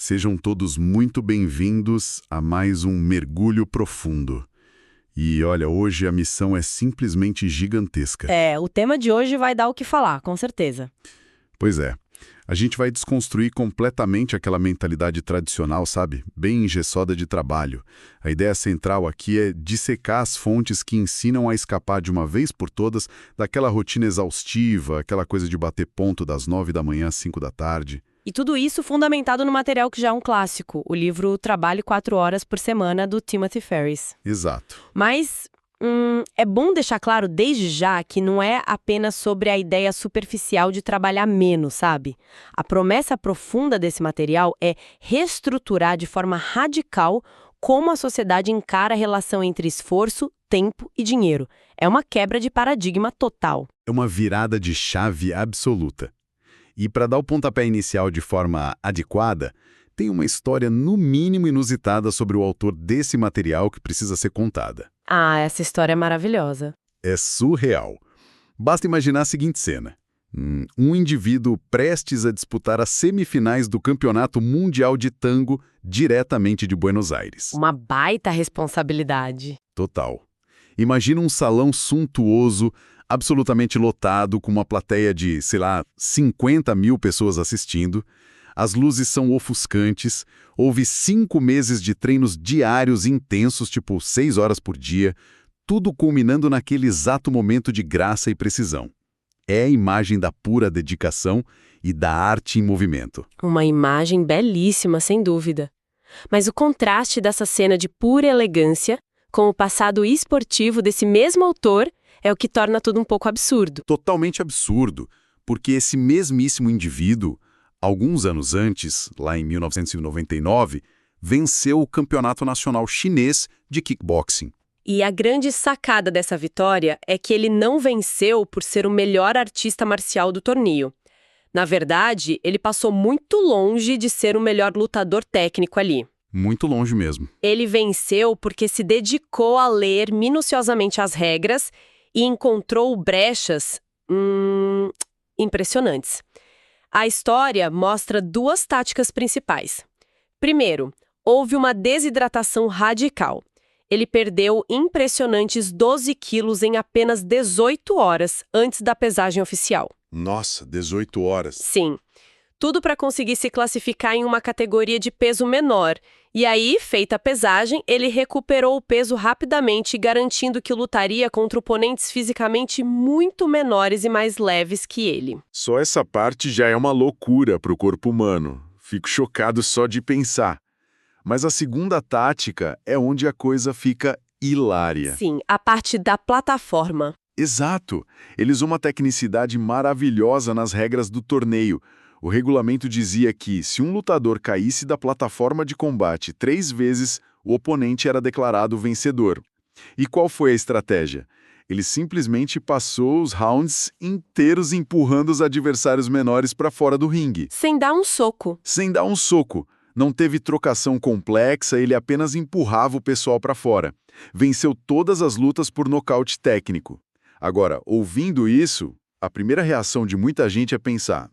Sejam todos muito bem-vindos a mais um Mergulho Profundo. E olha, hoje a missão é simplesmente gigantesca. O tema de hoje vai dar o que falar, com certeza. Pois é, a gente vai desconstruir completamente aquela mentalidade tradicional, sabe? Bem engessada de trabalho. A ideia central aqui é dissecar as fontes que ensinam a escapar de uma vez por todas daquela rotina exaustiva, aquela coisa de bater ponto das 9 da manhã às 5 da tarde. E tudo isso fundamentado no material que já é um clássico, o livro Trabalhe 4 Horas por Semana, do Timothy Ferriss. Exato. Mas é bom deixar claro desde já que não é apenas sobre a ideia superficial de trabalhar menos, sabe? A promessa profunda desse material é reestruturar de forma radical como a sociedade encara a relação entre esforço, tempo e dinheiro. É uma quebra de paradigma total. É uma virada de chave absoluta. E para dar o pontapé inicial de forma adequada, tem uma história no mínimo inusitada sobre o autor desse material que precisa ser contada. Ah, essa história é maravilhosa. É surreal. Basta imaginar a seguinte cena. Um indivíduo prestes a disputar as semifinais do Campeonato Mundial de Tango diretamente de Buenos Aires. Uma baita responsabilidade. Total. Imagina um salão suntuoso, absolutamente lotado, com uma plateia de, 50 mil pessoas assistindo. As luzes são ofuscantes, houve 5 meses de treinos diários intensos, tipo 6 horas por dia, tudo culminando naquele exato momento de graça e precisão. É a imagem da pura dedicação e da arte em movimento. Uma imagem belíssima, sem dúvida. Mas o contraste dessa cena de pura elegância com o passado esportivo desse mesmo autor é o que torna tudo um pouco absurdo. Totalmente absurdo, porque esse mesmíssimo indivíduo, alguns anos antes, lá em 1999, venceu o Campeonato Nacional Chinês de Kickboxing. E a grande sacada dessa vitória é que ele não venceu por ser o melhor artista marcial do torneio. Na verdade, ele passou muito longe de ser o melhor lutador técnico ali. Muito longe mesmo. Ele venceu porque se dedicou a ler minuciosamente as regras e encontrou brechas impressionantes. A história mostra 2 táticas principais. Primeiro, houve uma desidratação radical. Ele perdeu impressionantes 12 quilos em apenas 18 horas antes da pesagem oficial. Nossa, 18 horas. Sim. Tudo para conseguir se classificar em uma categoria de peso menor. E aí, feita a pesagem, ele recuperou o peso rapidamente, garantindo que lutaria contra oponentes fisicamente muito menores e mais leves que ele. Só essa parte já é uma loucura para o corpo humano. Fico chocado só de pensar. Mas a segunda tática é onde a coisa fica hilária. Sim, a parte da plataforma. Exato. Eles usam uma tecnicidade maravilhosa nas regras do torneio. O regulamento dizia que, se um lutador caísse da plataforma de combate 3 vezes, o oponente era declarado vencedor. E qual foi a estratégia? Ele simplesmente passou os rounds inteiros empurrando os adversários menores para fora do ringue. Sem dar um soco. Sem dar um soco. Não teve trocação complexa, ele apenas empurrava o pessoal para fora. Venceu todas as lutas por nocaute técnico. Agora, ouvindo isso, a primeira reação de muita gente é pensar,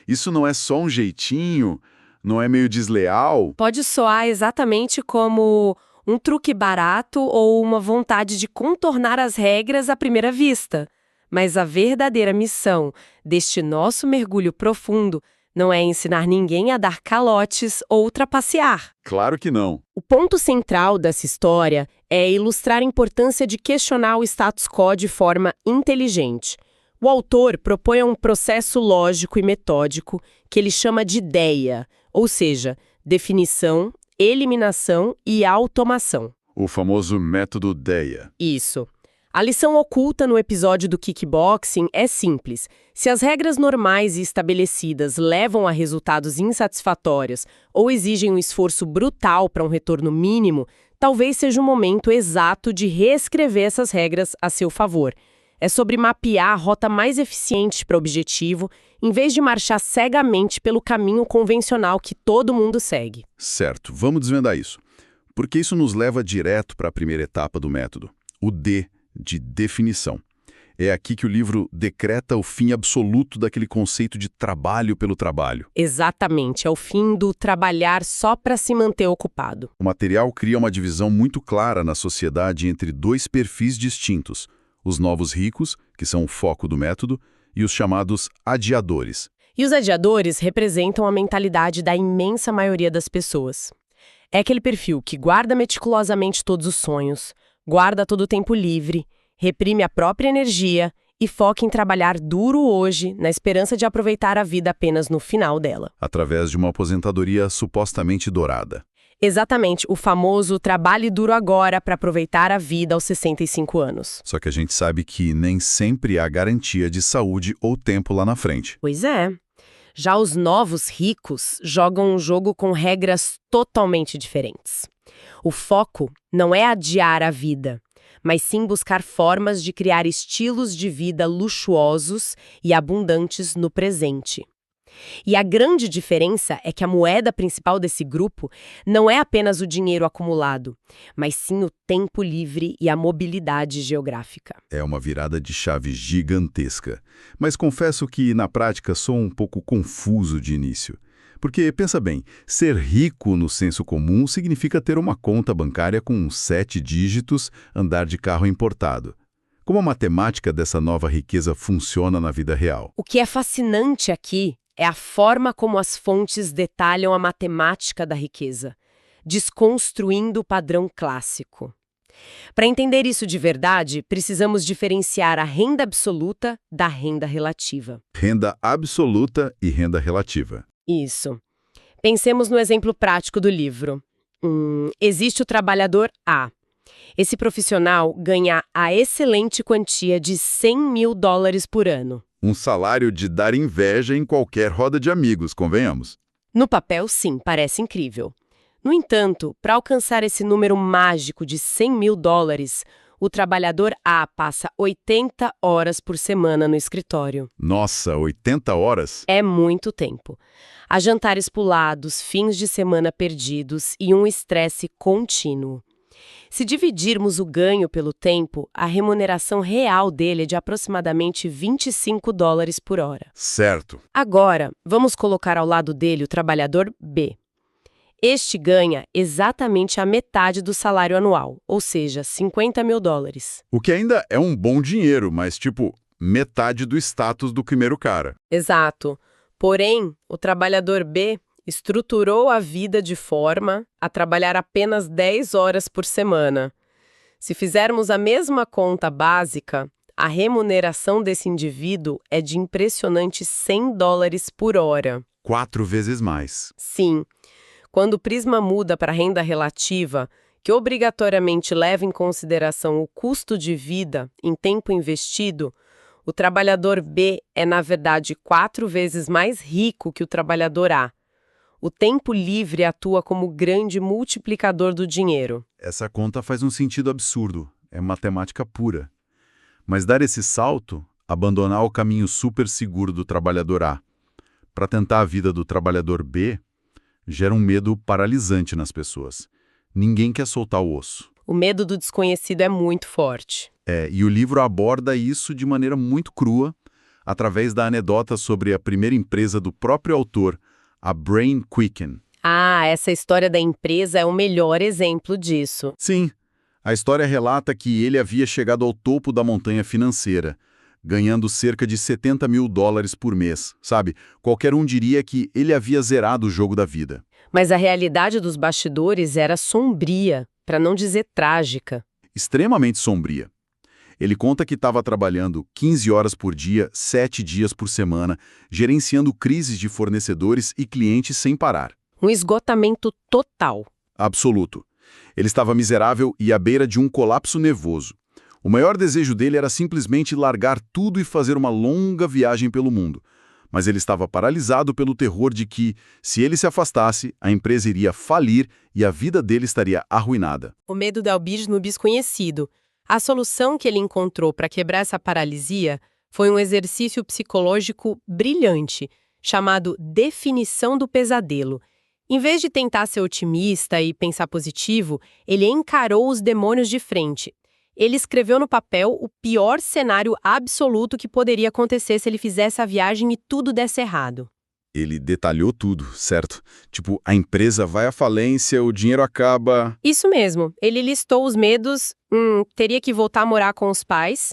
isso não é só um jeitinho? Não é meio desleal? Pode soar exatamente como um truque barato ou uma vontade de contornar as regras à primeira vista. Mas a verdadeira missão deste nosso mergulho profundo não é ensinar ninguém a dar calotes ou trapacear. Claro que não. O ponto central dessa história é ilustrar a importância de questionar o status quo de forma inteligente. O autor propõe um processo lógico e metódico que ele chama de ideia, ou seja, definição, eliminação e automação. O famoso método DEIA. Isso. A lição oculta no episódio do kickboxing é simples. Se as regras normais e estabelecidas levam a resultados insatisfatórios ou exigem um esforço brutal para um retorno mínimo, talvez seja o momento exato de reescrever essas regras a seu favor. É sobre mapear a rota mais eficiente para o objetivo, em vez de marchar cegamente pelo caminho convencional que todo mundo segue. Certo, vamos desvendar isso. Porque isso nos leva direto para a primeira etapa do método, o D de definição. É aqui que o livro decreta o fim absoluto daquele conceito de trabalho pelo trabalho. Exatamente, é o fim do trabalhar só para se manter ocupado. O material cria uma divisão muito clara na sociedade entre dois perfis distintos: os novos ricos, que são o foco do método, e os chamados adiadores. E os adiadores representam a mentalidade da imensa maioria das pessoas. É aquele perfil que guarda meticulosamente todos os sonhos, guarda todo o tempo livre, reprime a própria energia e foca em trabalhar duro hoje, na esperança de aproveitar a vida apenas no final dela. Através de uma aposentadoria supostamente dourada. Exatamente, o famoso trabalhe duro agora para aproveitar a vida aos 65 anos. Só que a gente sabe que nem sempre há garantia de saúde ou tempo lá na frente. Pois é. Já os novos ricos jogam um jogo com regras totalmente diferentes. O foco não é adiar a vida, mas sim buscar formas de criar estilos de vida luxuosos e abundantes no presente. E a grande diferença é que a moeda principal desse grupo não é apenas o dinheiro acumulado, mas sim o tempo livre e a mobilidade geográfica. É uma virada de chave gigantesca. Mas confesso que, na prática, sou um pouco confuso de início. Porque, pensa bem, ser rico no senso comum significa ter uma conta bancária com 7 dígitos, andar de carro importado. Como a matemática dessa nova riqueza funciona na vida real? O que é fascinante aqui é a forma como as fontes detalham a matemática da riqueza, desconstruindo o padrão clássico. Para entender isso de verdade, precisamos diferenciar a renda absoluta da renda relativa. Renda absoluta e renda relativa. Isso. Pensemos no exemplo prático do livro. Existe o trabalhador A. Esse profissional ganha a excelente quantia de $100.000 por ano. Um salário de dar inveja em qualquer roda de amigos, convenhamos. No papel, sim, parece incrível. No entanto, para alcançar esse número mágico de $100.000, o trabalhador A passa 80 horas por semana no escritório. Nossa, 80 horas? É muito tempo. Há jantares pulados, fins de semana perdidos e um estresse contínuo. Se dividirmos o ganho pelo tempo, a remuneração real dele é de aproximadamente $25 por hora. Certo. Agora, vamos colocar ao lado dele o trabalhador B. Este ganha exatamente a metade do salário anual, ou seja, $50.000. O que ainda é um bom dinheiro, mas tipo, metade do status do primeiro cara. Exato. Porém, o trabalhador B estruturou a vida de forma a trabalhar apenas 10 horas por semana. Se fizermos a mesma conta básica, a remuneração desse indivíduo é de impressionante $100 por hora. 4 vezes mais. Sim. Quando o prisma muda para a renda relativa, que obrigatoriamente leva em consideração o custo de vida em tempo investido, o trabalhador B é, na verdade, 4 vezes mais rico que o trabalhador A. O tempo livre atua como grande multiplicador do dinheiro. Essa conta faz um sentido absurdo. É matemática pura. Mas dar esse salto, abandonar o caminho super seguro do trabalhador A, para tentar a vida do trabalhador B, gera um medo paralisante nas pessoas. Ninguém quer soltar o osso. O medo do desconhecido é muito forte. E o livro aborda isso de maneira muito crua, através da anedota sobre a primeira empresa do próprio autor, a Brain Quicken. Ah, essa história da empresa é o melhor exemplo disso. Sim, a história relata que ele havia chegado ao topo da montanha financeira, ganhando cerca de $70.000 por mês, sabe? Qualquer um diria que ele havia zerado o jogo da vida. Mas a realidade dos bastidores era sombria, para não dizer trágica. Extremamente sombria. Ele conta que estava trabalhando 15 horas por dia, 7 dias por semana, gerenciando crises de fornecedores e clientes sem parar. Um esgotamento total. Absoluto. Ele estava miserável e à beira de um colapso nervoso. O maior desejo dele era simplesmente largar tudo e fazer uma longa viagem pelo mundo. Mas ele estava paralisado pelo terror de que, se ele se afastasse, a empresa iria falir e a vida dele estaria arruinada. O medo da albige no desconhecido. A solução que ele encontrou para quebrar essa paralisia foi um exercício psicológico brilhante, chamado definição do pesadelo. Em vez de tentar ser otimista e pensar positivo, ele encarou os demônios de frente. Ele escreveu no papel o pior cenário absoluto que poderia acontecer se ele fizesse a viagem e tudo desse errado. Ele detalhou tudo, certo? Tipo, a empresa vai à falência, o dinheiro acaba... Isso mesmo. Ele listou os medos, teria que voltar a morar com os pais,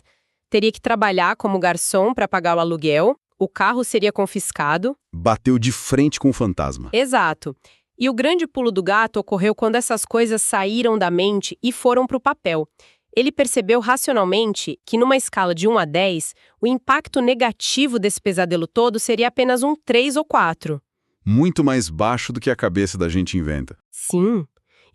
teria que trabalhar como garçom para pagar o aluguel, o carro seria confiscado. Bateu de frente com o fantasma. Exato. E o grande pulo do gato ocorreu quando essas coisas saíram da mente e foram para o papel. Ele percebeu racionalmente que, numa escala de 1 a 10, o impacto negativo desse pesadelo todo seria apenas um 3 ou 4. Muito mais baixo do que a cabeça da gente inventa. Sim,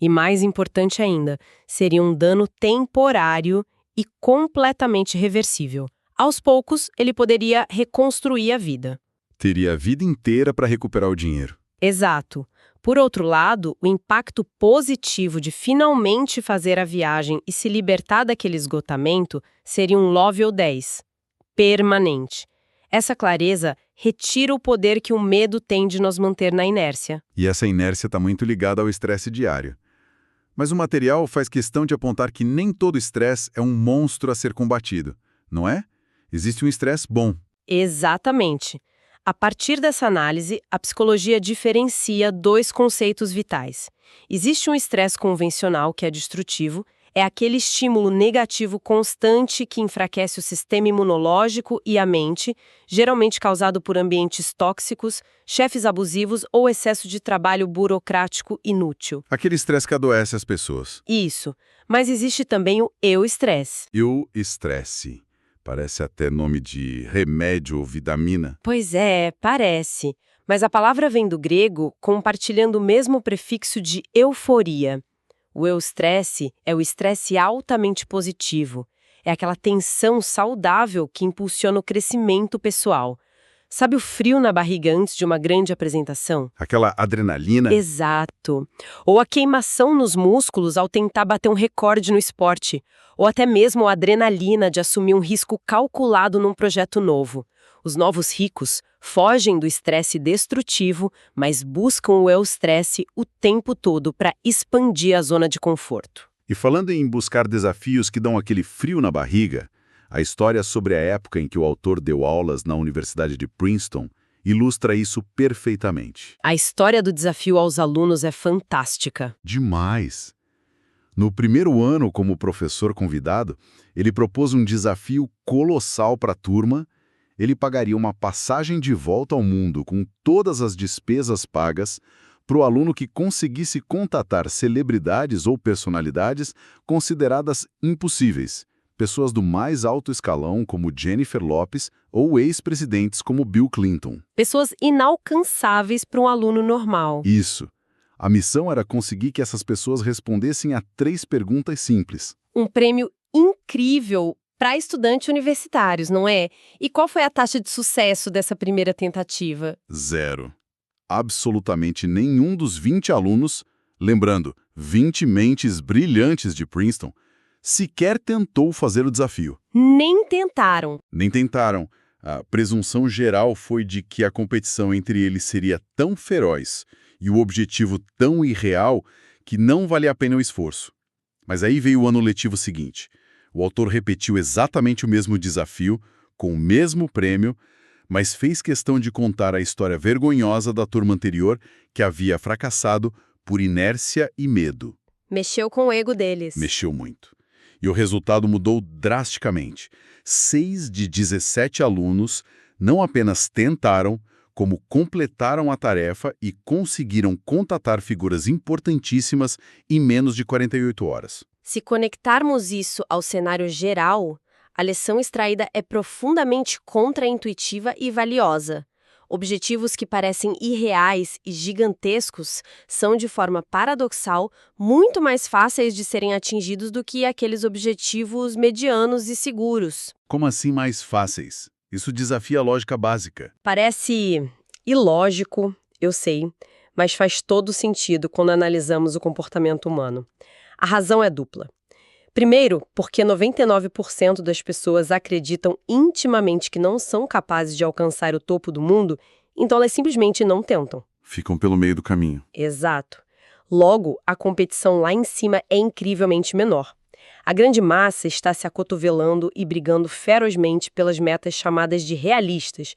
e mais importante ainda, seria um dano temporário e completamente reversível. Aos poucos, ele poderia reconstruir a vida. Teria a vida inteira para recuperar o dinheiro. Exato. Por outro lado, o impacto positivo de finalmente fazer a viagem e se libertar daquele esgotamento seria um level 10, permanente. Essa clareza retira o poder que o medo tem de nos manter na inércia. E essa inércia está muito ligada ao estresse diário. Mas o material faz questão de apontar que nem todo estresse é um monstro a ser combatido, não é? Existe um estresse bom. Exatamente. A partir dessa análise, a psicologia diferencia dois conceitos vitais. Existe um estresse convencional que é destrutivo, é aquele estímulo negativo constante que enfraquece o sistema imunológico e a mente, geralmente causado por ambientes tóxicos, chefes abusivos ou excesso de trabalho burocrático inútil. Aquele estresse que adoece as pessoas. Isso. Mas existe também o eu-estresse. Eu-estresse. Parece até nome de remédio ou vitamina. Pois é, parece. Mas a palavra vem do grego, compartilhando o mesmo prefixo de euforia. O eustresse é o estresse altamente positivo. É aquela tensão saudável que impulsiona o crescimento pessoal. Sabe o frio na barriga antes de uma grande apresentação? Aquela adrenalina. Exato. Ou a queimação nos músculos ao tentar bater um recorde no esporte. Ou até mesmo a adrenalina de assumir um risco calculado num projeto novo. Os novos ricos fogem do estresse destrutivo, mas buscam o eustresse o tempo todo para expandir a zona de conforto. E falando em buscar desafios que dão aquele frio na barriga, a história sobre a época em que o autor deu aulas na Universidade de Princeton ilustra isso perfeitamente. A história do desafio aos alunos é fantástica. Demais! No primeiro ano como professor convidado, ele propôs um desafio colossal para a turma. Ele pagaria uma passagem de volta ao mundo com todas as despesas pagas para o aluno que conseguisse contatar celebridades ou personalidades consideradas impossíveis. Pessoas do mais alto escalão, como Jennifer Lopez, ou ex-presidentes como Bill Clinton. Pessoas inalcançáveis para um aluno normal. Isso. A missão era conseguir que essas pessoas respondessem a 3 perguntas simples. Um prêmio incrível para estudantes universitários, não é? E qual foi a taxa de sucesso dessa primeira tentativa? 0. Absolutamente nenhum dos 20 alunos, lembrando, 20 mentes brilhantes de Princeton, sequer tentou fazer o desafio. Nem tentaram. Nem tentaram. A presunção geral foi de que a competição entre eles seria tão feroz e o objetivo tão irreal que não valia a pena o esforço. Mas aí veio o ano letivo seguinte. O autor repetiu exatamente o mesmo desafio, com o mesmo prêmio, mas fez questão de contar a história vergonhosa da turma anterior que havia fracassado por inércia e medo. Mexeu com o ego deles. Mexeu muito. E o resultado mudou drasticamente. 6 de 17 alunos não apenas tentaram, como completaram a tarefa e conseguiram contatar figuras importantíssimas em menos de 48 horas. Se conectarmos isso ao cenário geral, a lição extraída é profundamente contraintuitiva e valiosa. Objetivos que parecem irreais e gigantescos são, de forma paradoxal, muito mais fáceis de serem atingidos do que aqueles objetivos medianos e seguros. Como assim mais fáceis? Isso desafia a lógica básica. Parece ilógico, eu sei, mas faz todo sentido quando analisamos o comportamento humano. A razão é dupla. Primeiro, porque 99% das pessoas acreditam intimamente que não são capazes de alcançar o topo do mundo, então elas simplesmente não tentam. Ficam pelo meio do caminho. Exato. Logo, a competição lá em cima é incrivelmente menor. A grande massa está se acotovelando e brigando ferozmente pelas metas chamadas de realistas,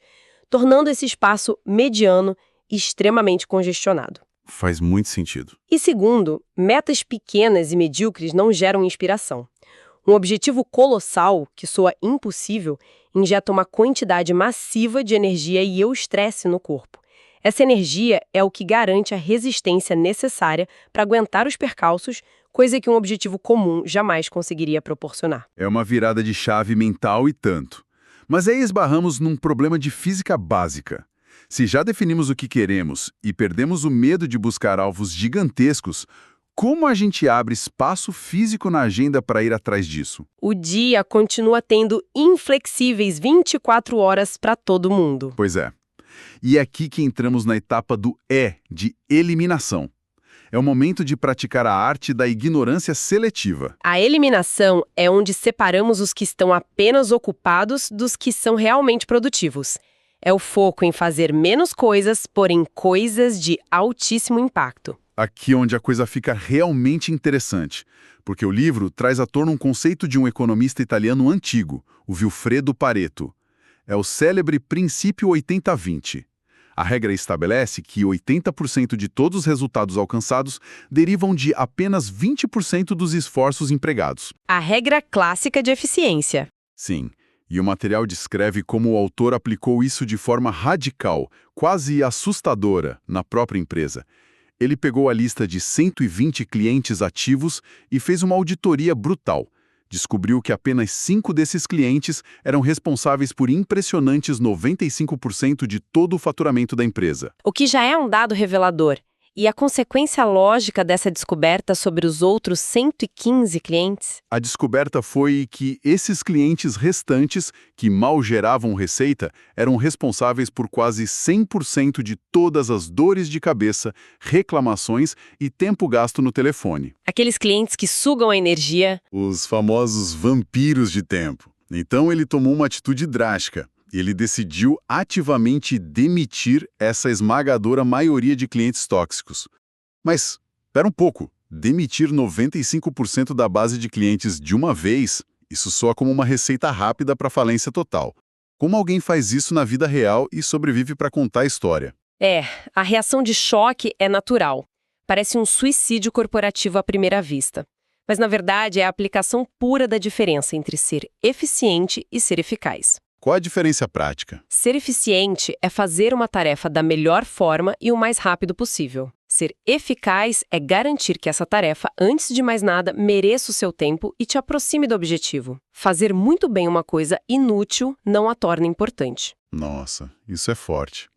tornando esse espaço mediano e extremamente congestionado. Faz muito sentido. E segundo, metas pequenas e medíocres não geram inspiração. Um objetivo colossal, que soa impossível, injeta uma quantidade massiva de energia e estresse no corpo. Essa energia é o que garante a resistência necessária para aguentar os percalços, coisa que um objetivo comum jamais conseguiria proporcionar. É uma virada de chave mental e tanto. Mas aí esbarramos num problema de física básica. Se já definimos o que queremos e perdemos o medo de buscar alvos gigantescos, como a gente abre espaço físico na agenda para ir atrás disso? O dia continua tendo inflexíveis 24 horas para todo mundo. Pois é. E é aqui que entramos na etapa do de eliminação. É o momento de praticar a arte da ignorância seletiva. A eliminação é onde separamos os que estão apenas ocupados dos que são realmente produtivos. É o foco em fazer menos coisas, porém coisas de altíssimo impacto. Aqui onde a coisa fica realmente interessante, porque o livro traz à tona um conceito de um economista italiano antigo, o Vilfredo Pareto. É o célebre princípio 80-20. A regra estabelece que 80% de todos os resultados alcançados derivam de apenas 20% dos esforços empregados. A regra clássica de eficiência. Sim, e o material descreve como o autor aplicou isso de forma radical, quase assustadora, na própria empresa. Ele pegou a lista de 120 clientes ativos e fez uma auditoria brutal. Descobriu que apenas 5 desses clientes eram responsáveis por impressionantes 95% de todo o faturamento da empresa. O que já é um dado revelador. E a consequência lógica dessa descoberta sobre os outros 115 clientes? A descoberta foi que esses clientes restantes, que mal geravam receita, eram responsáveis por quase 100% de todas as dores de cabeça, reclamações e tempo gasto no telefone. Aqueles clientes que sugam a energia. Os famosos vampiros de tempo. Então ele tomou uma atitude drástica. Ele decidiu ativamente demitir essa esmagadora maioria de clientes tóxicos. Mas, espera um pouco, demitir 95% da base de clientes de uma vez, isso soa como uma receita rápida para falência total. Como alguém faz isso na vida real e sobrevive para contar a história? A reação de choque é natural. Parece um suicídio corporativo à primeira vista. Mas, na verdade, é a aplicação pura da diferença entre ser eficiente e ser eficaz. Qual a diferença prática? Ser eficiente é fazer uma tarefa da melhor forma e o mais rápido possível. Ser eficaz é garantir que essa tarefa, antes de mais nada, mereça o seu tempo e te aproxime do objetivo. Fazer muito bem uma coisa inútil não a torna importante. Nossa, isso é forte.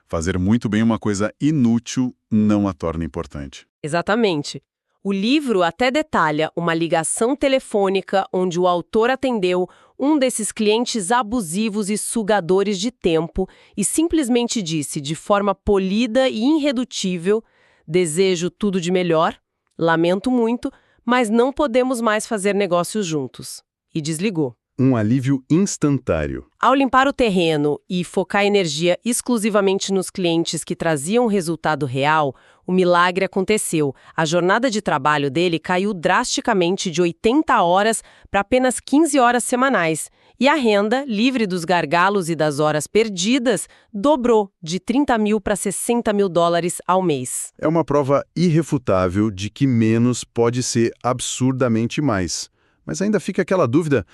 Fazer muito bem uma coisa inútil não a torna importante. Exatamente. O livro até detalha uma ligação telefônica onde o autor atendeu um desses clientes abusivos e sugadores de tempo e simplesmente disse de forma polida e irredutível: desejo tudo de melhor, lamento muito, mas não podemos mais fazer negócios juntos. E desligou. Um alívio instantâneo. Ao limpar o terreno e focar energia exclusivamente nos clientes que traziam resultado real, o milagre aconteceu. A jornada de trabalho dele caiu drasticamente de 80 horas para apenas 15 horas semanais. E a renda, livre dos gargalos e das horas perdidas, dobrou de 30 mil para 60 mil dólares ao mês. É uma prova irrefutável de que menos pode ser absurdamente mais. Mas ainda fica aquela dúvida,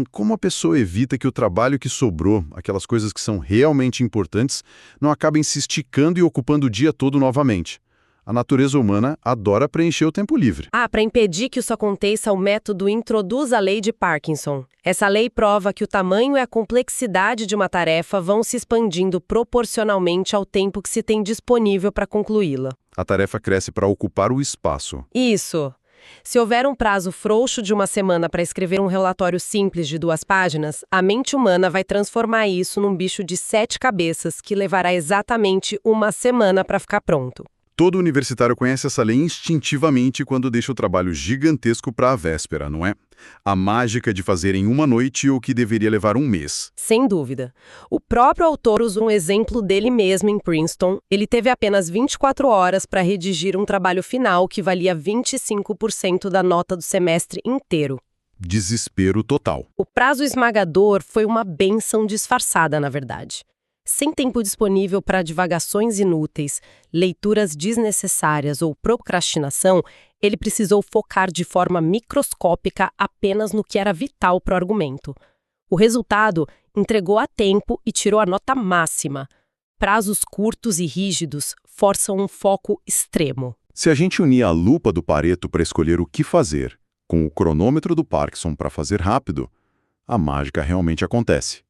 como a pessoa evita que o trabalho que sobrou, aquelas coisas que são realmente importantes, não acabem se esticando e ocupando o dia todo novamente? A natureza humana adora preencher o tempo livre. Para impedir que isso aconteça, o método introduz a lei de Parkinson. Essa lei prova que o tamanho e a complexidade de uma tarefa vão se expandindo proporcionalmente ao tempo que se tem disponível para concluí-la. A tarefa cresce para ocupar o espaço. Isso. Se houver um prazo frouxo de uma semana para escrever um relatório simples de 2 páginas, a mente humana vai transformar isso num bicho de 7 cabeças que levará exatamente 1 semana para ficar pronto. Todo universitário conhece essa lei instintivamente quando deixa o trabalho gigantesco para a véspera, não é? A mágica de fazer em uma noite o que deveria levar um mês. Sem dúvida. O próprio autor usa um exemplo dele mesmo em Princeton. Ele teve apenas 24 horas para redigir um trabalho final que valia 25% da nota do semestre inteiro. Desespero total. O prazo esmagador foi uma bênção disfarçada, na verdade. Sem tempo disponível para divagações inúteis, leituras desnecessárias ou procrastinação, ele precisou focar de forma microscópica apenas no que era vital para o argumento. O resultado entregou a tempo e tirou a nota máxima. Prazos curtos e rígidos forçam um foco extremo. Se a gente unir a lupa do Pareto para escolher o que fazer, com o cronômetro do Parkinson para fazer rápido, a mágica realmente acontece.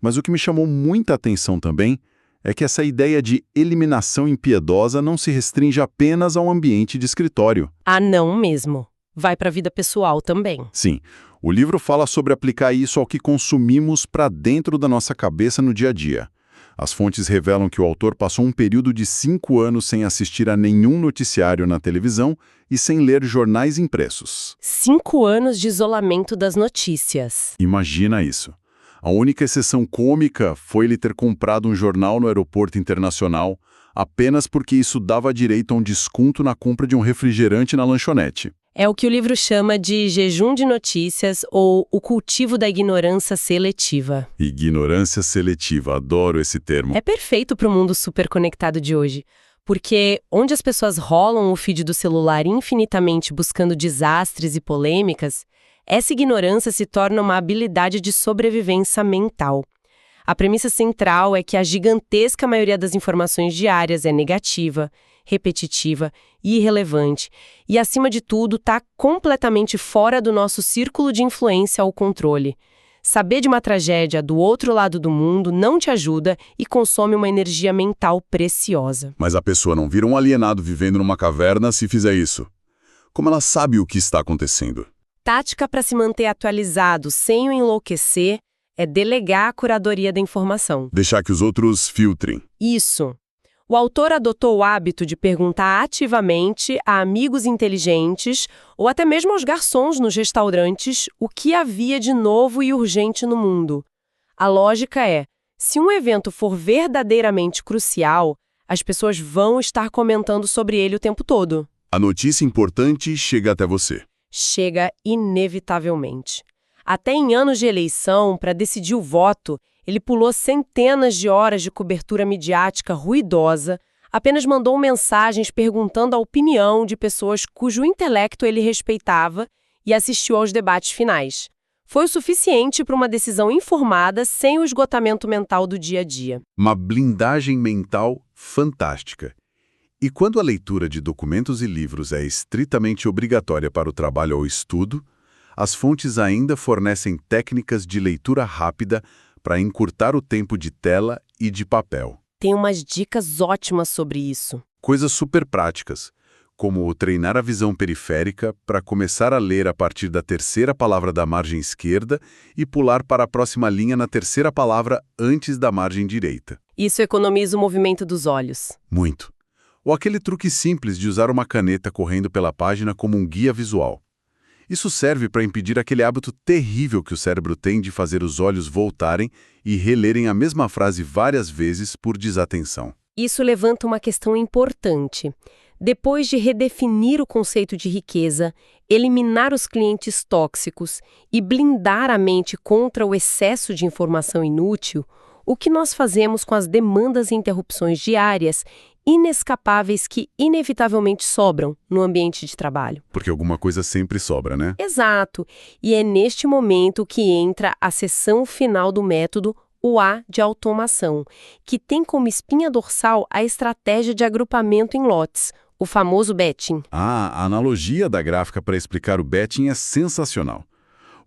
Mas o que me chamou muita atenção também é que essa ideia de eliminação impiedosa não se restringe apenas ao ambiente de escritório. Ah, não mesmo. Vai para a vida pessoal também. Sim, o livro fala sobre aplicar isso ao que consumimos para dentro da nossa cabeça no dia a dia. As fontes revelam que o autor passou um período de 5 anos sem assistir a nenhum noticiário na televisão e sem ler jornais impressos. 5 anos de isolamento das notícias. Imagina isso. A única exceção cômica foi ele ter comprado um jornal no aeroporto internacional apenas porque isso dava direito a um desconto na compra de um refrigerante na lanchonete. É o que o livro chama de jejum de notícias ou o cultivo da ignorância seletiva. Ignorância seletiva, adoro esse termo. É perfeito para o mundo superconectado de hoje, porque onde as pessoas rolam o feed do celular infinitamente buscando desastres e polêmicas, essa ignorância se torna uma habilidade de sobrevivência mental. A premissa central é que a gigantesca maioria das informações diárias é negativa, repetitiva e irrelevante, e, acima de tudo, está completamente fora do nosso círculo de influência ou controle. Saber de uma tragédia do outro lado do mundo não te ajuda e consome uma energia mental preciosa. Mas a pessoa não vira um alienado vivendo numa caverna se fizer isso. Como ela sabe o que está acontecendo? Tática para se manter atualizado sem o enlouquecer é delegar a curadoria da informação. Deixar que os outros filtrem. Isso. O autor adotou o hábito de perguntar ativamente a amigos inteligentes ou até mesmo aos garçons nos restaurantes o que havia de novo e urgente no mundo. A lógica é, se um evento for verdadeiramente crucial, as pessoas vão estar comentando sobre ele o tempo todo. A notícia importante chega até você. Chega inevitavelmente. Até em anos de eleição, para decidir o voto, ele pulou centenas de horas de cobertura midiática ruidosa, apenas mandou mensagens perguntando a opinião de pessoas cujo intelecto ele respeitava e assistiu aos debates finais. Foi o suficiente para uma decisão informada sem o esgotamento mental do dia a dia. Uma blindagem mental fantástica. E quando a leitura de documentos e livros é estritamente obrigatória para o trabalho ou estudo, as fontes ainda fornecem técnicas de leitura rápida para encurtar o tempo de tela e de papel. Tem umas dicas ótimas sobre isso. Coisas super práticas, como treinar a visão periférica para começar a ler a partir da terceira palavra da margem esquerda e pular para a próxima linha na terceira palavra antes da margem direita. Isso economiza o movimento dos olhos. Muito. Ou aquele truque simples de usar uma caneta correndo pela página como um guia visual. Isso serve para impedir aquele hábito terrível que o cérebro tem de fazer os olhos voltarem e relerem a mesma frase várias vezes por desatenção. Isso levanta uma questão importante. Depois de redefinir o conceito de riqueza, eliminar os clientes tóxicos e blindar a mente contra o excesso de informação inútil, o que nós fazemos com as demandas e interrupções diárias inescapáveis que inevitavelmente sobram no ambiente de trabalho? Porque alguma coisa sempre sobra, né? Exato. E é neste momento que entra a seção final do método, o A de automação, que tem como espinha dorsal a estratégia de agrupamento em lotes, o famoso batching. A analogia da gráfica para explicar o batching é sensacional.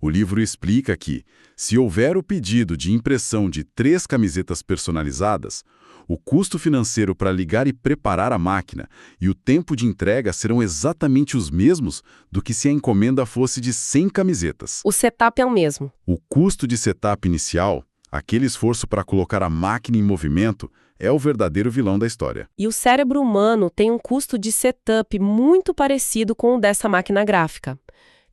O livro explica que, se houver o pedido de impressão de 3 camisetas personalizadas, o custo financeiro para ligar e preparar a máquina e o tempo de entrega serão exatamente os mesmos do que se a encomenda fosse de 100 camisetas. O setup é o mesmo. O custo de setup inicial, Aquele esforço para colocar a máquina em movimento é o verdadeiro vilão da história. E o cérebro humano tem um custo de setup muito parecido com o dessa máquina gráfica.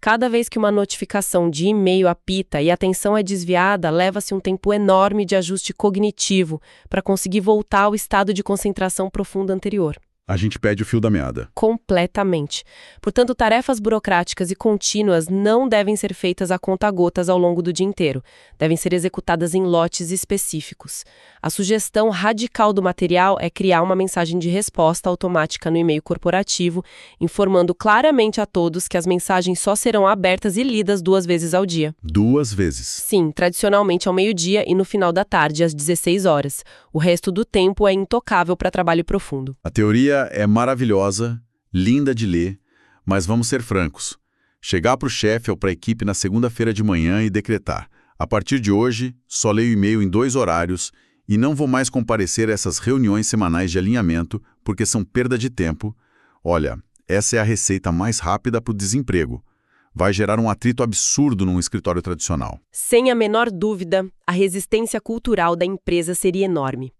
Cada vez que uma notificação de e-mail apita e a atenção é desviada, leva-se um tempo enorme de ajuste cognitivo para conseguir voltar ao estado de concentração profunda anterior. A gente perde o fio da meada. Completamente. Portanto, tarefas burocráticas e contínuas não devem ser feitas a conta-gotas ao longo do dia inteiro. Devem ser executadas em lotes específicos. A sugestão radical do material é criar uma mensagem de resposta automática no e-mail corporativo, informando claramente a todos que as mensagens só serão abertas e lidas 2 vezes ao dia. 2 vezes. Sim, tradicionalmente ao meio-dia e no final da tarde, às 16 horas. O resto do tempo é intocável para trabalho profundo. A teoria é maravilhosa, linda de ler, mas vamos ser francos. Chegar para o chefe ou para a equipe na segunda-feira de manhã e decretar: a partir de hoje, só leio e-mail em 2 horários e não vou mais comparecer a essas reuniões semanais de alinhamento porque são perda de tempo. Olha, essa é a receita mais rápida para o desemprego. Vai gerar um atrito absurdo num escritório tradicional. Sem a menor dúvida, a resistência cultural da empresa seria enorme.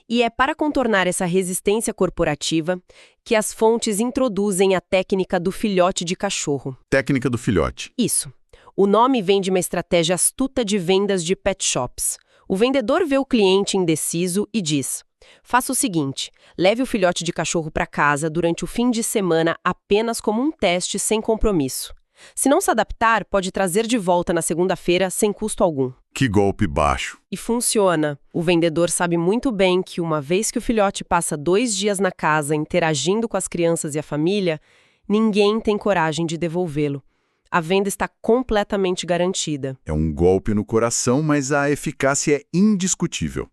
E é para contornar essa resistência corporativa que as fontes introduzem a técnica do filhote de cachorro. Técnica do filhote. Isso. O nome vem de uma estratégia astuta de vendas de pet shops. O vendedor vê o cliente indeciso e diz: faça o seguinte, leve o filhote de cachorro para casa durante o fim de semana apenas como um teste sem compromisso. Se não se adaptar, pode trazer de volta na segunda-feira sem custo algum. Que golpe baixo. E funciona. O vendedor sabe muito bem que uma vez que o filhote passa 2 dias na casa interagindo com as crianças e a família, ninguém tem coragem de devolvê-lo. A venda está completamente garantida. É um golpe no coração, mas a eficácia é indiscutível.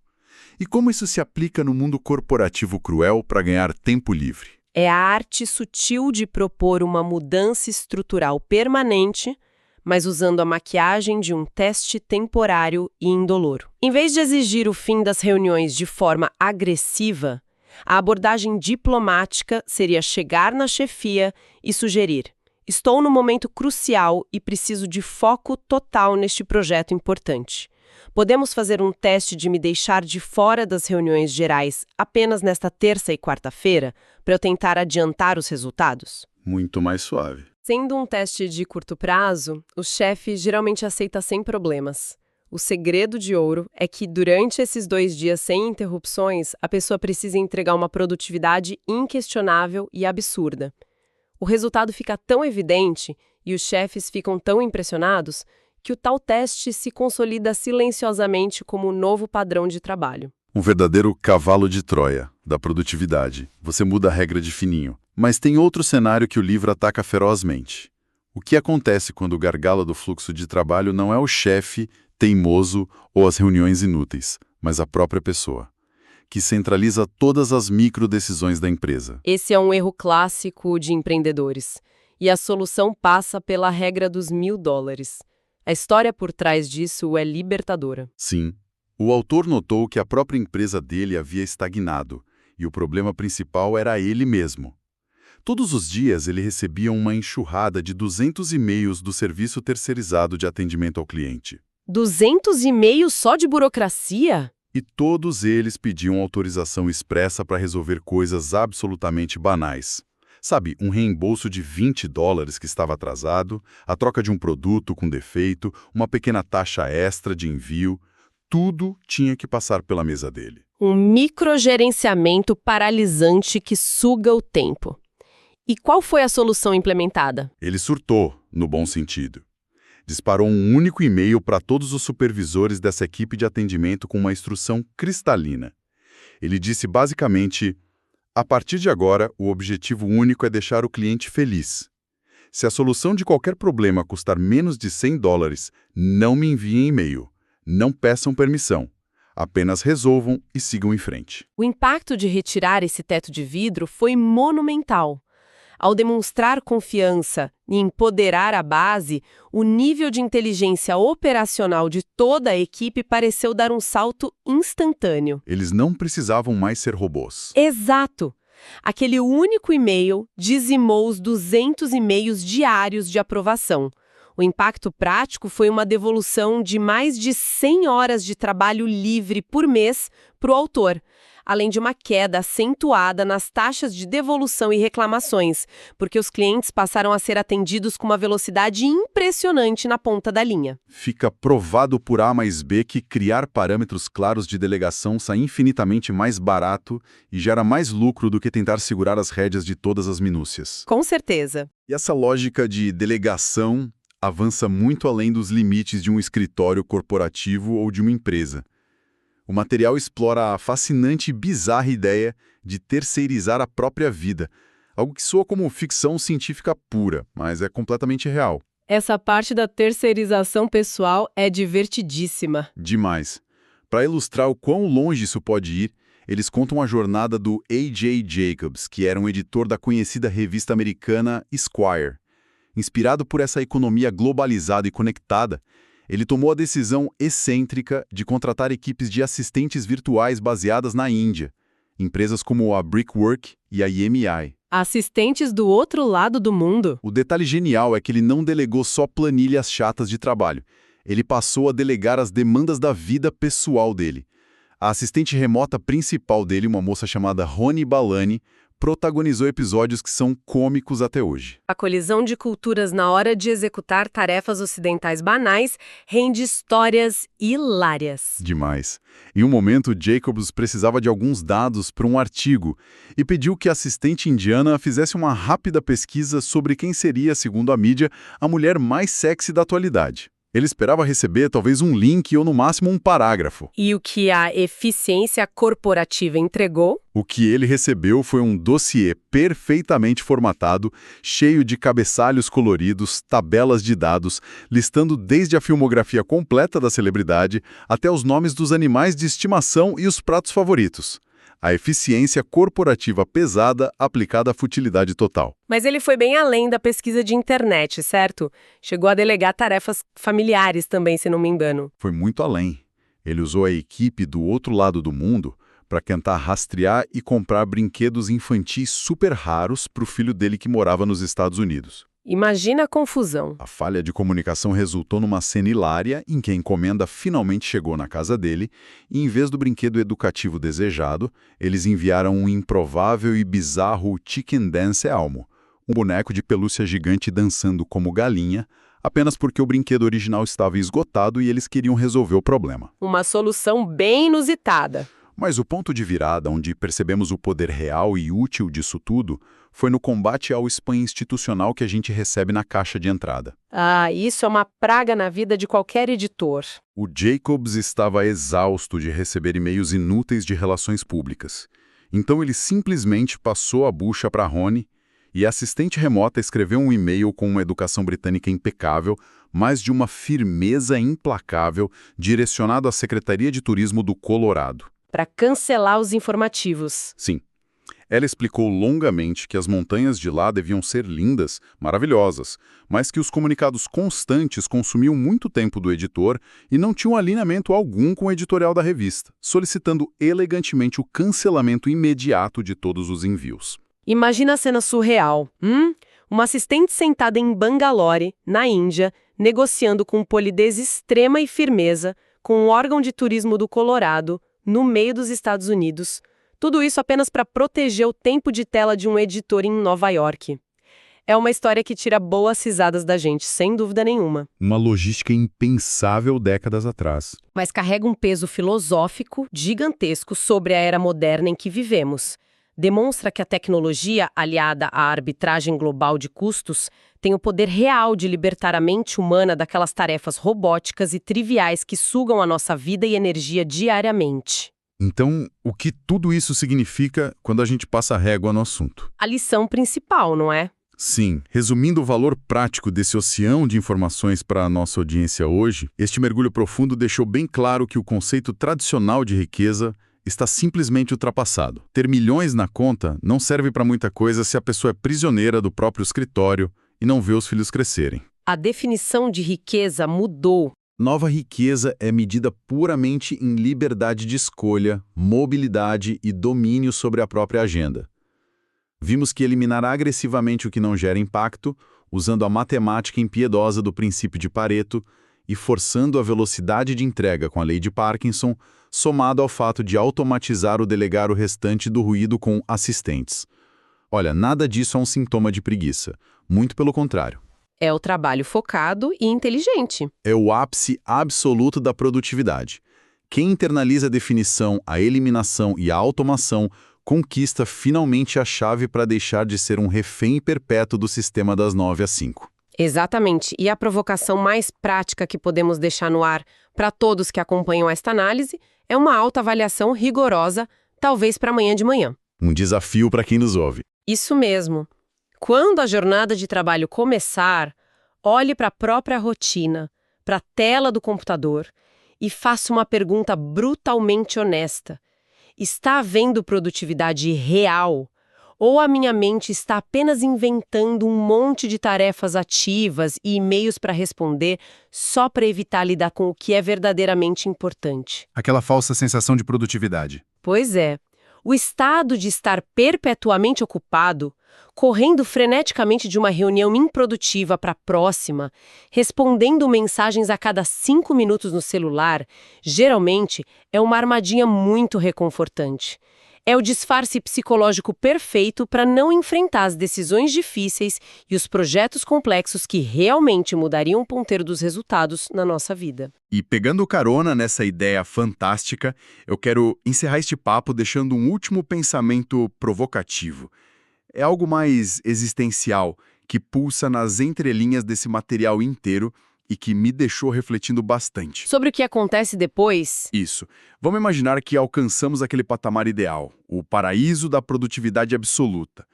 E como isso se aplica no mundo corporativo cruel para ganhar tempo livre? É a arte sutil de propor uma mudança estrutural permanente, mas usando a maquiagem de um teste temporário e indolor. Em vez de exigir o fim das reuniões de forma agressiva, a abordagem diplomática seria chegar na chefia e sugerir: estou no momento crucial e preciso de foco total neste projeto importante. Podemos fazer um teste de me deixar de fora das reuniões gerais apenas nesta terça e quarta-feira para eu tentar adiantar os resultados? Muito mais suave. Sendo um teste de curto prazo, o chefe geralmente aceita sem problemas. O segredo de ouro é que durante esses 2 dias sem interrupções, a pessoa precisa entregar uma produtividade inquestionável e absurda. O resultado fica tão evidente e os chefes ficam tão impressionados que o tal teste se consolida silenciosamente como um novo padrão de trabalho. Um verdadeiro cavalo de Troia, da produtividade. Você muda a regra de fininho. Mas tem outro cenário que o livro ataca ferozmente. O que acontece quando o gargalo do fluxo de trabalho não é o chefe teimoso ou as reuniões inúteis, mas a própria pessoa, que centraliza todas as microdecisões da empresa? Esse é um erro clássico de empreendedores. E a solução passa pela regra dos $1.000. A história por trás disso é libertadora. Sim. O autor notou que a própria empresa dele havia estagnado, e o problema principal era ele mesmo. Todos os dias ele recebia uma enxurrada de 200 e-mails do serviço terceirizado de atendimento ao cliente. 200 e-mails só de burocracia? E todos eles pediam autorização expressa para resolver coisas absolutamente banais. Sabe, um reembolso de $20 que estava atrasado, a troca de um produto com defeito, uma pequena taxa extra de envio, tudo tinha que passar pela mesa dele. Um microgerenciamento paralisante que suga o tempo. E qual foi a solução implementada? Ele surtou, no bom sentido. Disparou um único e-mail para todos os supervisores dessa equipe de atendimento com uma instrução cristalina. Ele disse basicamente: a partir de agora, o objetivo único é deixar o cliente feliz. Se a solução de qualquer problema custar menos de $100, não me enviem e-mail. Não peçam permissão. Apenas resolvam e sigam em frente. O impacto de retirar esse teto de vidro foi monumental. Ao demonstrar confiança e empoderar a base, o nível de inteligência operacional de toda a equipe pareceu dar um salto instantâneo. Eles não precisavam mais ser robôs. Exato! Aquele único e-mail dizimou os 200 e-mails diários de aprovação. O impacto prático foi uma devolução de mais de 100 horas de trabalho livre por mês para o autor, além de uma queda acentuada nas taxas de devolução e reclamações, porque os clientes passaram a ser atendidos com uma velocidade impressionante na ponta da linha. Fica provado por A mais B que criar parâmetros claros de delegação sai infinitamente mais barato e gera mais lucro do que tentar segurar as rédeas de todas as minúcias. Com certeza. E essa lógica de delegação avança muito além dos limites de um escritório corporativo ou de uma empresa. O material explora a fascinante e bizarra ideia de terceirizar a própria vida, algo que soa como ficção científica pura, mas é completamente real. Essa parte da terceirização pessoal é divertidíssima. Demais. Para ilustrar o quão longe isso pode ir, eles contam a jornada do A.J. Jacobs, que era um editor da conhecida revista americana Esquire. Inspirado por essa economia globalizada e conectada, ele tomou a decisão excêntrica de contratar equipes de assistentes virtuais baseadas na Índia, empresas como a Brickwork e a EMI. Assistentes do outro lado do mundo. O detalhe genial é que ele não delegou só planilhas chatas de trabalho. Ele passou a delegar as demandas da vida pessoal dele. A assistente remota principal dele, uma moça chamada Roni Balani, protagonizou episódios que são cômicos até hoje. A colisão de culturas na hora de executar tarefas ocidentais banais rende histórias hilárias. Demais. Em um momento, Jacobs precisava de alguns dados para um artigo e pediu que a assistente indiana fizesse uma rápida pesquisa sobre quem seria, segundo a mídia, a mulher mais sexy da atualidade. Ele esperava receber talvez um link ou no máximo um parágrafo. E o que a eficiência corporativa entregou? O que ele recebeu foi um dossiê perfeitamente formatado, cheio de cabeçalhos coloridos, tabelas de dados, listando desde a filmografia completa da celebridade até os nomes dos animais de estimação e os pratos favoritos. A eficiência corporativa pesada aplicada à futilidade total. Mas ele foi bem além da pesquisa de internet, certo? Chegou a delegar tarefas familiares também, se não me engano. Foi muito além. Ele usou a equipe do outro lado do mundo para tentar rastrear e comprar brinquedos infantis super raros para o filho dele que morava nos Estados Unidos. Imagina a confusão. A falha de comunicação resultou numa cena hilária em que a encomenda finalmente chegou na casa dele e, em vez do brinquedo educativo desejado, eles enviaram um improvável e bizarro Chicken Dance Elmo, um boneco de pelúcia gigante dançando como galinha, apenas porque o brinquedo original estava esgotado e eles queriam resolver o problema. Uma solução bem inusitada. Mas o ponto de virada onde percebemos o poder real e útil disso tudo foi no combate ao spam institucional que a gente recebe na caixa de entrada. Ah, isso é uma praga na vida de qualquer editor. O Jacobs estava exausto de receber e-mails inúteis de relações públicas. Então ele simplesmente passou a bucha para Roni e a assistente remota escreveu um e-mail com uma educação britânica impecável, mas de uma firmeza implacável, direcionado à Secretaria de Turismo do Colorado. Para cancelar os informativos. Sim. Ela explicou longamente que as montanhas de lá deviam ser lindas, maravilhosas, mas que os comunicados constantes consumiam muito tempo do editor e não tinham alinhamento algum com o editorial da revista, solicitando elegantemente o cancelamento imediato de todos os envios. Imagina a cena surreal. Uma assistente sentada em Bangalore, na Índia, negociando com polidez extrema e firmeza com o órgão de turismo do Colorado, no meio dos Estados Unidos. Tudo isso apenas para proteger o tempo de tela de um editor em Nova York. É uma história que tira boas risadas da gente, sem dúvida nenhuma. Uma logística impensável décadas atrás. Mas carrega um peso filosófico gigantesco sobre a era moderna em que vivemos. Demonstra que a tecnologia, aliada à arbitragem global de custos, tem o poder real de libertar a mente humana daquelas tarefas robóticas e triviais que sugam a nossa vida e energia diariamente. Então, o que tudo isso significa quando a gente passa a régua no assunto? A lição principal, não é? Sim, resumindo o valor prático desse oceano de informações para a nossa audiência hoje, este mergulho profundo deixou bem claro que o conceito tradicional de riqueza está simplesmente ultrapassado. Ter milhões na conta não serve para muita coisa se a pessoa é prisioneira do próprio escritório e não vê os filhos crescerem. A definição de riqueza mudou. Nova riqueza é medida puramente em liberdade de escolha, mobilidade e domínio sobre a própria agenda. Vimos que eliminar agressivamente o que não gera impacto, usando a matemática impiedosa do princípio de Pareto e forçando a velocidade de entrega com a lei de Parkinson, somado ao fato de automatizar ou delegar o restante do ruído com assistentes. Olha, nada disso é um sintoma de preguiça. Muito pelo contrário. É o trabalho focado e inteligente. É o ápice absoluto da produtividade. Quem internaliza a definição, a eliminação e a automação conquista finalmente a chave para deixar de ser um refém perpétuo do sistema das 9 às 5. Exatamente. E a provocação mais prática que podemos deixar no ar para todos que acompanham esta análise é uma autoavaliação rigorosa, talvez para amanhã de manhã. Um desafio para quem nos ouve. Isso mesmo. Quando a jornada de trabalho começar, olhe para a própria rotina, para a tela do computador e faça uma pergunta brutalmente honesta. Está havendo produtividade real? Ou a minha mente está apenas inventando um monte de tarefas ativas e e-mails para responder só para evitar lidar com o que é verdadeiramente importante? Aquela falsa sensação de produtividade. Pois é. O estado de estar perpetuamente ocupado, correndo freneticamente de uma reunião improdutiva para a próxima, respondendo mensagens a cada 5 minutos no celular, geralmente é uma armadilha muito reconfortante. É o disfarce psicológico perfeito para não enfrentar as decisões difíceis e os projetos complexos que realmente mudariam o ponteiro dos resultados na nossa vida. E pegando carona nessa ideia fantástica, eu quero encerrar este papo deixando um último pensamento provocativo. É algo mais existencial, que pulsa nas entrelinhas desse material inteiro e que me deixou refletindo bastante. Sobre o que acontece depois? Isso. Vamos imaginar que alcançamos aquele patamar ideal, o paraíso da produtividade absoluta.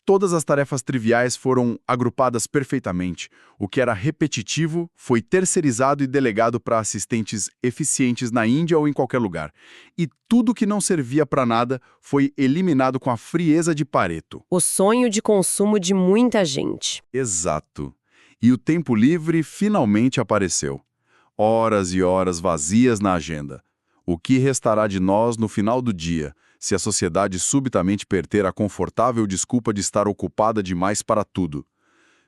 Todas as tarefas triviais foram agrupadas perfeitamente. O que era repetitivo foi terceirizado e delegado para assistentes eficientes na Índia ou em qualquer lugar. E tudo que não servia para nada foi eliminado com a frieza de Pareto. O sonho de consumo de muita gente. Exato. E o tempo livre finalmente apareceu. Horas e horas vazias na agenda. O que restará de nós no final do dia, se a sociedade subitamente perder a confortável desculpa de estar ocupada demais para tudo?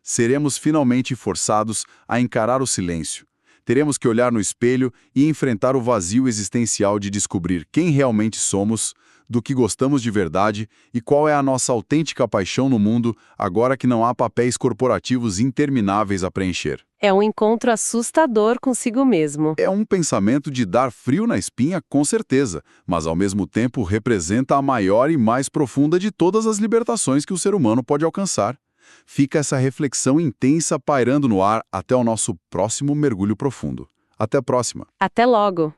Seremos finalmente forçados a encarar o silêncio. Teremos que olhar no espelho e enfrentar o vazio existencial de descobrir quem realmente somos, do que gostamos de verdade e qual é a nossa autêntica paixão no mundo, agora que não há papéis corporativos intermináveis a preencher. É um encontro assustador consigo mesmo. É um pensamento de dar frio na espinha, com certeza, mas ao mesmo tempo representa a maior e mais profunda de todas as libertações que o ser humano pode alcançar. Fica essa reflexão intensa pairando no ar até o nosso próximo mergulho profundo. Até a próxima. Até logo!